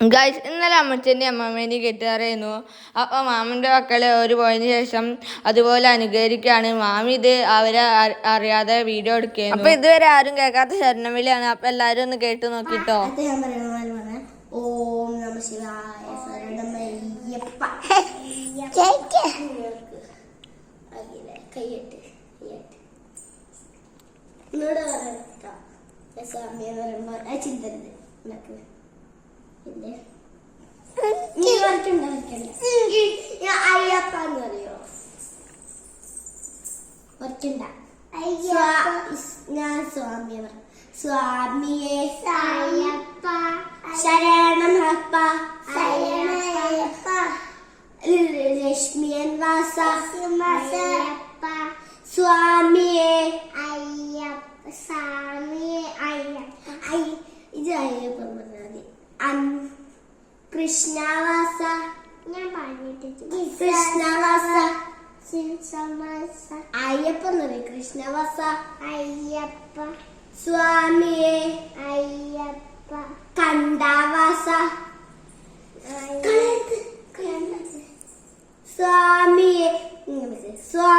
Guys, ഇന്നലെ അമ്മച്ചൻ്റെ അമ്മമ്മേൻ്റെ കെട്ടുകാരായിരുന്നു. അപ്പം മാമൻ്റെ മക്കളെ ഒരു പോയതിന് ശേഷം അതുപോലെ അനുകരിക്കുകയാണ്. മാമി ഇത് അവരെ അറിയാതെ വീഡിയോ എടുക്കുകയാണ്. അപ്പം ഇതുവരെ ആരും കേൾക്കാത്ത ശരണവിളിയാണ്. അപ്പം എല്ലാവരും ഒന്ന് കേട്ട് നോക്കിട്ടോ. ഓം നമ ശിവായ ശരണമയ്യപ്പ. കയ്യട്ട് എന്നോട് പറഞ്ഞോ സ്വാമിയെ പറയുമ്പോ ചിന്തരുത് നിനക്ക്. നീ വരയ്ക്കണ്ട അയ്യപ്പ എന്ന് പറയോ? വരയ്ക്കണ്ട. ഞാൻ സ്വാമിയെ പറ. സ്വാമിയെ അയ്യപ്പ ശരണം അപ്പ ലക്ഷ്മിയൻ വാസ സ്വാമിയെ അയ്യപ്പ സ്വാമിയെ അയ്യപ്പ. ഇത് അയ്യപ്പ പറഞ്ഞാൽ കൃഷ്ണവാസ. ഞാൻ പറഞ്ഞിട്ട് കൃഷ്ണവാസ അയ്യപ്പ എന്ന് പറയും. കൃഷ്ണവാസ അയ്യപ്പ സ്വാമിയെ അയ്യപ്പ കണ്ടാവാസ സ്വാമിയെ സ്വാമിയെ